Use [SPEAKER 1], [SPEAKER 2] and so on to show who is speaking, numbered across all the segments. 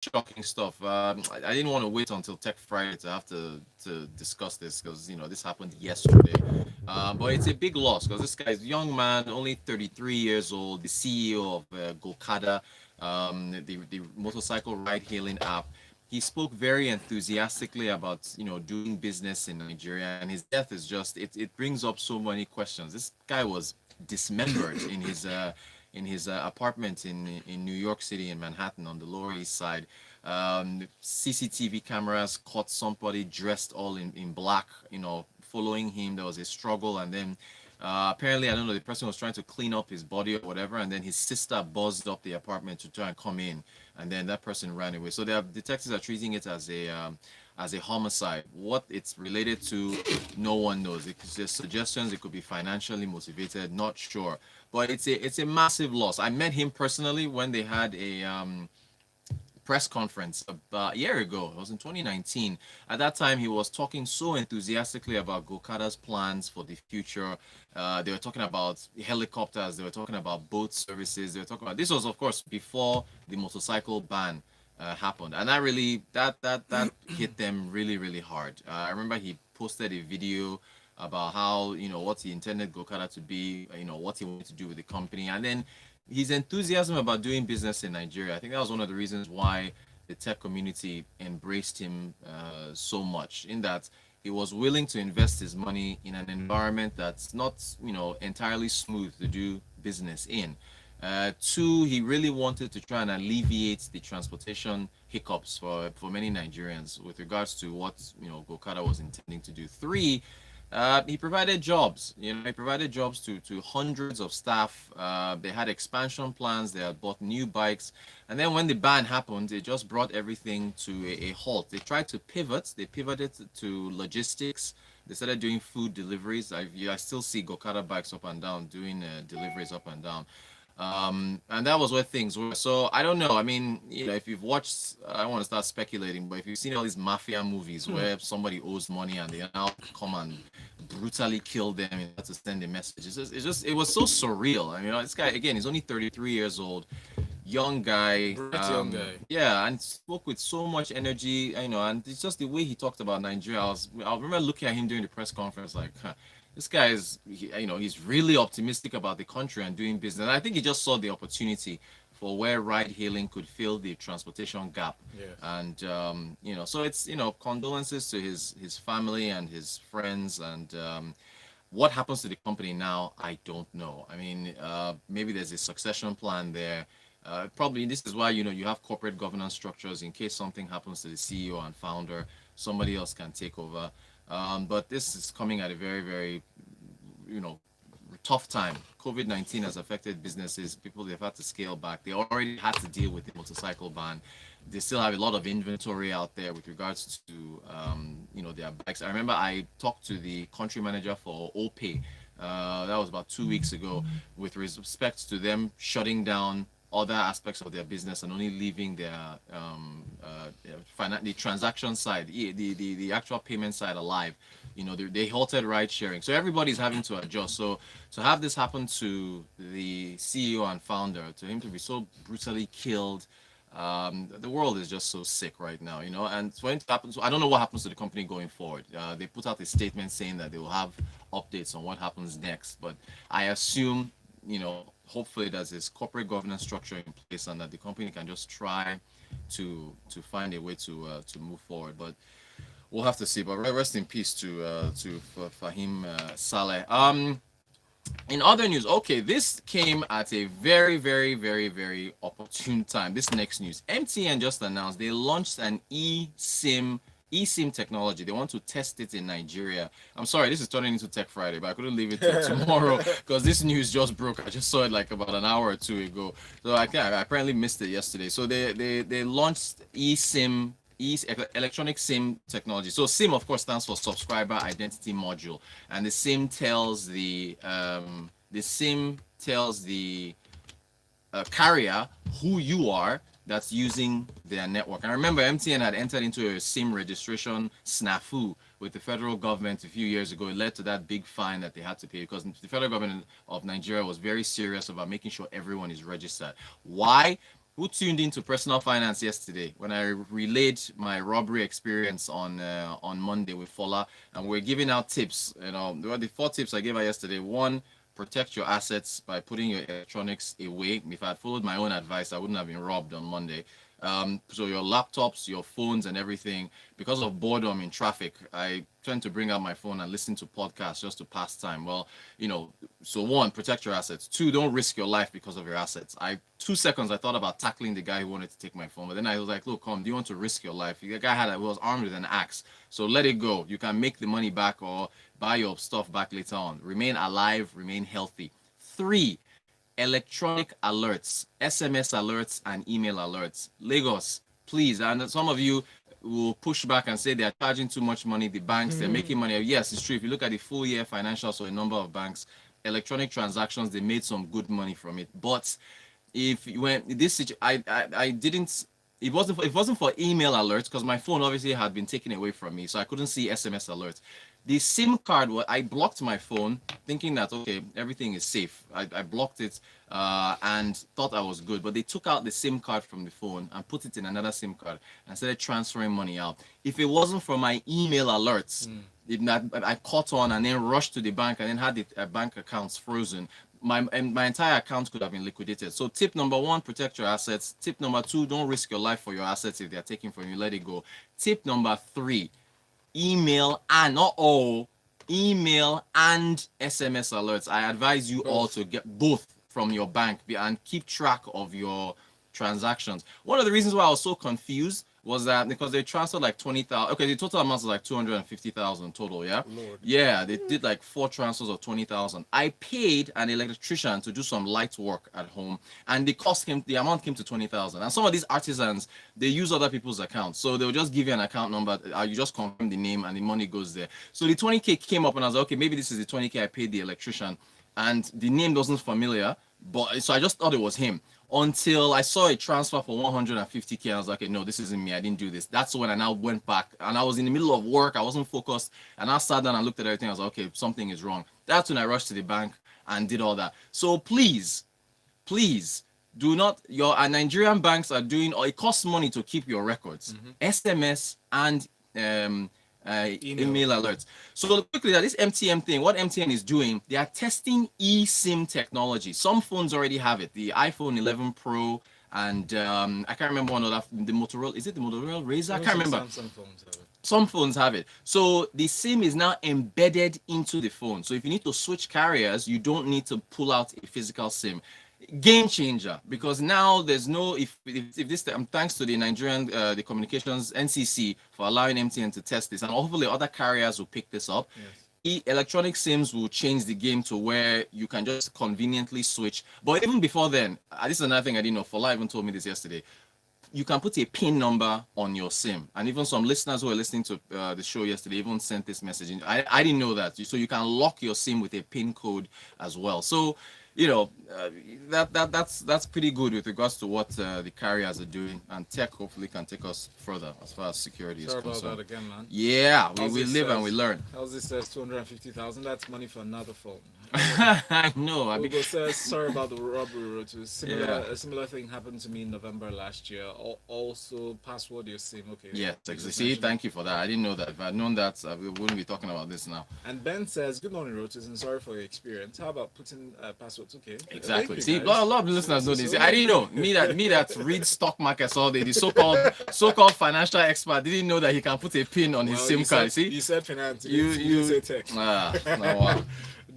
[SPEAKER 1] shocking stuff. I didn't want to wait until Tech Friday to have to discuss this because this happened yesterday. But it's a big loss because this guy's a young man, only 33 years old, the CEO of Gokada, the motorcycle ride-hailing app. He spoke very enthusiastically about doing business in Nigeria, and his death is just it brings up so many questions. This guy was dismembered in his apartment in New York City in Manhattan on the Lower East Side. CCTV cameras caught somebody dressed all in black, following him. There was a struggle, and then apparently, I don't know, the person was trying to clean up his body or whatever, and then his sister buzzed up the apartment to try and come in, and then that person ran away. So the detectives are treating it as a homicide. What it's related to, no one knows. It's just suggestions. It could be financially motivated, not sure. But it's a massive loss. I met him personally when they had a press conference about a year ago. It was in 2019. At that time, he was talking so enthusiastically about Gokada's plans for the future. They were talking about helicopters. They were talking about boat services. They were talking about this was, of course, before the motorcycle ban happened, and that hit them really really hard. I remember he posted a video about how what he intended Gokada to be, what he wanted to do with the company, and then his enthusiasm about doing business in Nigeria. I think that was one of the reasons why the tech community embraced him so much. In that he was willing to invest his money in an environment that's not, entirely smooth to do business in. Two, he really wanted to try and alleviate the transportation hiccups for many Nigerians with regards to what Gokada was intending to do. Three, he provided jobs. He provided jobs to hundreds of staff. They had expansion plans. They had bought new bikes, and then when the ban happened, it just brought everything to a halt. They tried to pivot. They pivoted to logistics. They started doing food deliveries. I still see Gokada bikes up and down doing deliveries up and down. And that was where things were. So I don't know. I mean, if you've watched, I don't want to start speculating, but if you've seen all these mafia movies where somebody owes money and they now come and brutally kill them in order to send a message, it was so surreal. I mean, this guy again, he's only 33 years old, young guy.
[SPEAKER 2] Bright young guy.
[SPEAKER 1] Yeah, and spoke with so much energy, and it's just the way he talked about Nigeria. I remember looking at him during the press conference, like, huh, this guy is, he's really optimistic about the country and doing business. And I think he just saw the opportunity for where ride hailing could fill the transportation gap.
[SPEAKER 2] Yes.
[SPEAKER 1] And so it's condolences to his family and his friends. And what happens to the company now, I don't know. I mean, maybe there's a succession plan there. Probably this is why you have corporate governance structures in case something happens to the CEO and founder, somebody else can take over. But this is coming at a very, very, you know, tough time. COVID-19 has affected businesses. People, they've had to scale back. They already had to deal with the motorcycle ban. They still have a lot of inventory out there with regards to, their bikes. I remember I talked to the country manager for OPay. That was about 2 weeks ago, with respect to them shutting down other aspects of their business and only leaving the transaction side, the actual payment side alive. They halted ride sharing, so everybody's having to adjust. So to have this happen to the CEO and founder, to him to be so brutally killed, the world is just so sick right now, and when it happens, I don't know what happens to the company going forward. They put out a statement saying that they will have updates on what happens next, but I assume, hopefully there's this corporate governance structure in place and that the company can just try to find a way to move forward. But we'll have to see. But rest in peace to Fahim Saleh. In other news, okay, this came at a very, very, very, very opportune time. This next news, MTN just announced they launched an eSIM technology. They want to test it in Nigeria. I'm sorry, this is turning into Tech Friday, but I couldn't leave it till tomorrow because this news just broke. I just saw it like about an hour or two ago. So I apparently missed it yesterday. So they launched eSIM, electronic SIM technology. So SIM, of course, stands for Subscriber Identity Module, and the SIM tells the carrier who you are that's using their network. And remember, MTN had entered into a SIM registration snafu with the federal government a few years ago. It led to that big fine that they had to pay because the federal government of Nigeria was very serious about making sure everyone is registered. Why? who tuned into Personal Finance yesterday when I relayed my robbery experience on Monday with Fola, and we're giving out tips. The 4 tips I gave her yesterday. One, protect your assets by putting your electronics away. If I had followed my own advice, I wouldn't have been robbed on Monday. So your laptops, your phones, and everything. Because of boredom in traffic, I tend to bring out my phone and listen to podcasts just to pass time. Well, so one, protect your assets. Two, don't risk your life because of your assets. 2 seconds I thought about tackling the guy who wanted to take my phone, but then I was like, look, come, do you want to risk your life? The guy was armed with an axe, so let it go. You can make the money back or buy your stuff back later on. Remain alive, remain healthy. Three, electronic alerts, SMS alerts, and email alerts. Lagos, please. And some of you will push back and say they are charging too much money. The banks, they're making money. Yes, it's true. If you look at the full year financials of a number of banks, electronic transactions, they made some good money from it. But if you went this, I didn't. It wasn't for email alerts because my phone obviously had been taken away from me, so I couldn't see SMS alerts. The SIM card, I blocked my phone thinking that, okay, everything is safe. I blocked it and thought I was good. But they took out the SIM card from the phone and put it in another SIM card and started transferring money out. If it wasn't for my email alerts, I caught on and then rushed to the bank and then had the bank accounts frozen. My entire account could have been liquidated. So tip number one, protect your assets. Tip number two, don't risk your life for your assets. If they're taken from you, let it go. Tip number three, email and not all email and SMS alerts. I advise you all to get both from your bank and keep track of your transactions. One of the reasons why I was so confused was that because they transferred like 20,000. Okay, the total amount was like 250,000 total. Yeah,
[SPEAKER 2] Lord.
[SPEAKER 1] Yeah, they did like 4 transfers of 20,000. I paid an electrician to do some light work at home, and the amount came to 20,000. And some of these artisans, they use other people's accounts, so they'll just give you an account number. You just confirm the name, and the money goes there. So the 20K came up, and I was like, okay, maybe this is the 20K I paid the electrician, and the name wasn't familiar, but so I just thought it was him until I saw a transfer for 150K. I was like, okay, no, this isn't me. I didn't do this. That's when I now went back, and I was in the middle of work. I wasn't focused, and I sat down and looked at everything. I was like, okay, something is wrong. That's when I rushed to the bank and did all that. So please, do not. Your Nigerian banks are doing, or it costs money to keep your records, SMS and email alerts. So quickly, that this MTN thing, what MTN is doing, they are testing eSIM technology. Some phones already have it. The iPhone 11 Pro and I can't remember one other. The Motorola, is it the Motorola Razr? I can't remember.
[SPEAKER 2] Samsung phones have it.
[SPEAKER 1] Some phones have it. So the SIM is now embedded into the phone. So if you need to switch carriers, you don't need to pull out a physical SIM. Game changer, because now there's no if this thanks to the Nigerian the communications NCC for allowing MTN to test this, and hopefully other carriers will pick this up. Yes. Electronic SIMs will change the game to where you can just conveniently switch. But even before then, this is another thing I didn't know. Fola even told me this yesterday. You can put a PIN number on your SIM, and even some listeners who were listening to the show yesterday even sent this message. I didn't know that. So you can lock your SIM with a PIN code as well. So that's pretty good with regards to what the carriers are doing, and tech hopefully can take us further as far as security is concerned.
[SPEAKER 2] Sorry about that again, man.
[SPEAKER 1] Yeah, we live and we learn.
[SPEAKER 2] How's this says 250,000? That's money for another phone.
[SPEAKER 1] I know.
[SPEAKER 2] Google says sorry about the robbery. A similar thing happened to me in November last year. Also, password your SIM. Okay.
[SPEAKER 1] Yeah, see, thank you for that. I didn't know that. If I'd known that, we wouldn't be talking about this now.
[SPEAKER 2] And Ben says, "Good morning, Roaches, and sorry for your experience. How about putting passwords? Okay.
[SPEAKER 1] Exactly. See, a lot of listeners know this. I didn't know. Me that reads stock markets all day. The so-called financial expert didn't know that he can put a pin on his SIM card. See,
[SPEAKER 2] you said finance. You said tech.
[SPEAKER 1] No, wow.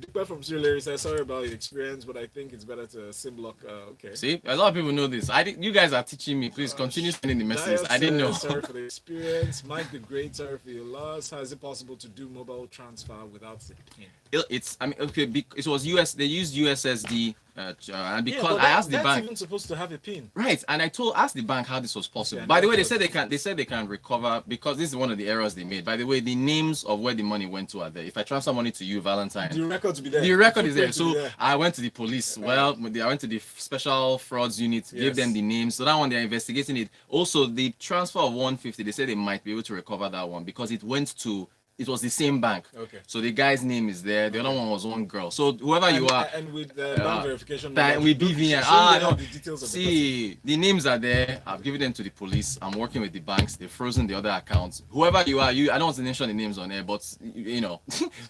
[SPEAKER 2] Duper from Sri says, sorry about your experience, but I think it's better to SIM lock. Okay.
[SPEAKER 1] See, a lot of people know this. You guys are teaching me. Please continue sending the messages. I didn't know.
[SPEAKER 2] Sorry for the experience. Mike the Great, sorry for your loss. How is it possible to do mobile transfer without the PIN?
[SPEAKER 1] It was US. They used USSD, and because I asked the bank.
[SPEAKER 2] That's even supposed to have a PIN.
[SPEAKER 1] Right, and I asked the bank how this was possible. By the way, they said they can recover, because this is one of the errors they made. By the way, the names of where the money went to are there. If I transfer money to you, Valentine,
[SPEAKER 2] the record will be there.
[SPEAKER 1] The record is there. So I went to the police. I went to the special frauds unit, gave them the names. So that one, they're investigating it. Also, the transfer of 150, they said they might be able to recover that one because it went to it was the same bank.
[SPEAKER 2] Okay.
[SPEAKER 1] So the guy's name is there. The other one was one girl. So whoever you are,
[SPEAKER 2] and with the bank verification,
[SPEAKER 1] with BVN.
[SPEAKER 2] no.
[SPEAKER 1] No.
[SPEAKER 2] The details of
[SPEAKER 1] See, the names are there. I've given them to the police. I'm working with the banks. They've frozen the other accounts. Whoever you are, I don't want to mention the names on there, but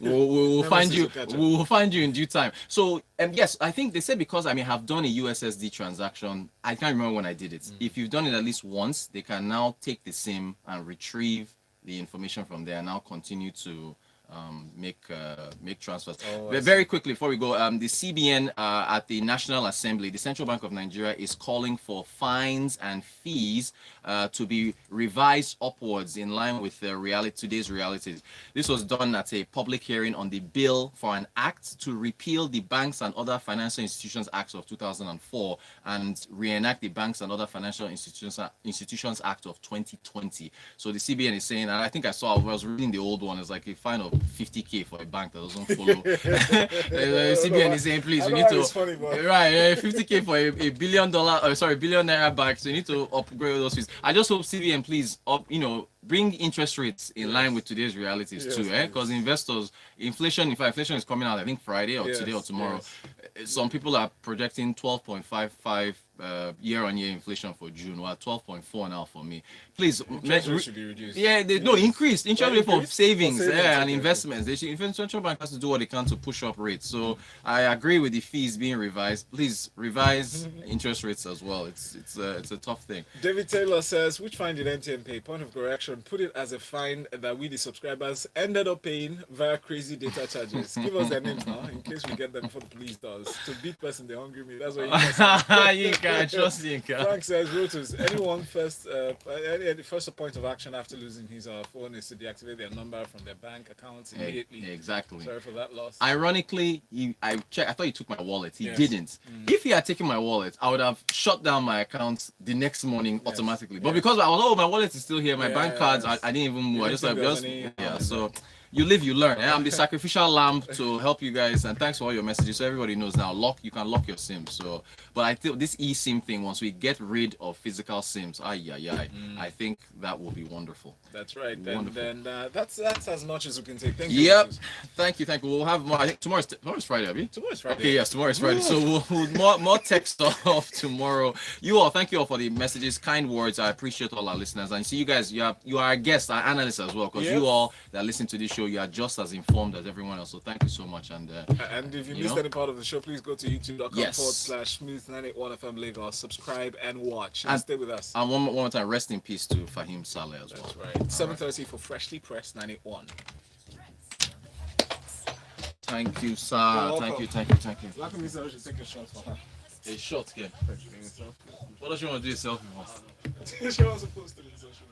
[SPEAKER 1] we'll find you. We'll find you in due time. So, yes, I think they said because have done a USSD transaction. I can't remember when I did it. If you've done it at least once, they can now take the SIM and retrieve the information from there and now continue to make transfers. Very quickly before we go, the CBN at the National Assembly, the Central Bank of Nigeria, is calling for fines and fees to be revised upwards in line with today's realities. This was done at a public hearing on the bill for an act to repeal the Banks and Other Financial Institutions Act of 2004 and reenact the Banks and Other Financial Institutions Act of 2020. So the CBN is saying, and I think I was reading the old one, it's like a fine of 50K for a bank that doesn't follow. CBN is saying, please, you need to
[SPEAKER 2] funny,
[SPEAKER 1] 50K for a $1 billion billion naira bank. So you need to upgrade those fees. I just hope CBN, please, bring interest rates in line with today's realities too, because investors, inflation is coming out, I think Friday or today or tomorrow. Some people are projecting 12.55 year-on-year inflation for June, or 12.4 now for me. Please,
[SPEAKER 2] interest should be reduced.
[SPEAKER 1] Increased interest rate for savings, and
[SPEAKER 2] okay.
[SPEAKER 1] investments. The central bank has to do what they can to push up rates. So I agree with the fees being revised. Please revise interest rates as well. It's a tough thing.
[SPEAKER 2] David Taylor says, which fine did MTN pay? Point of correction, put it as a fine that we, the subscribers, ended up paying via crazy data charges. Give us their names now, in case we get them before the police does. To beat person, they hungry me. That's what you can
[SPEAKER 1] trust you can.
[SPEAKER 2] Frank says, Reuters, anyone first point of action after losing his phone is to deactivate their number from their bank accounts immediately.
[SPEAKER 1] Exactly.
[SPEAKER 2] Sorry for that loss.
[SPEAKER 1] Ironically, I thought he took my wallet. He didn't. If he had taken my wallet, I would have shut down my account the next morning automatically. But because I was, my wallet is still here, my bank cards, I didn't even move. I just so you live, you learn. I'm the sacrificial lamb to help you guys, and thanks for all your messages. So everybody knows now, you can lock your SIMs. So, but I think this eSIM thing, once we get rid of physical SIMs, I think that will be wonderful.
[SPEAKER 2] That's right. Then that's as much as we can take. Thank you.
[SPEAKER 1] Yep. Thank you. We'll have more. I think tomorrow's Friday, Abby.
[SPEAKER 2] Tomorrow's Friday.
[SPEAKER 1] Okay, yes, tomorrow's Friday. So we'll more text off tomorrow. Thank you all for the messages, kind words. I appreciate all our listeners, and see you guys. You are our guests, our analysts as well, because you all that listen to this show, you are just as informed as everyone else. So thank you so much. And
[SPEAKER 2] if you missed any part of the show, please go to youtube.com/smooth981FM Lagos. Subscribe and watch and stay with us.
[SPEAKER 1] And one more time, rest in peace to Fahim Saleh as well.
[SPEAKER 2] That's right. 7:30 for Freshly Pressed 981.
[SPEAKER 1] Thank you, sir. Thank you.
[SPEAKER 2] Black and Misa should take a shot for her.
[SPEAKER 1] A shot, yeah. What does she want to do yourself?
[SPEAKER 2] She was supposed to be social.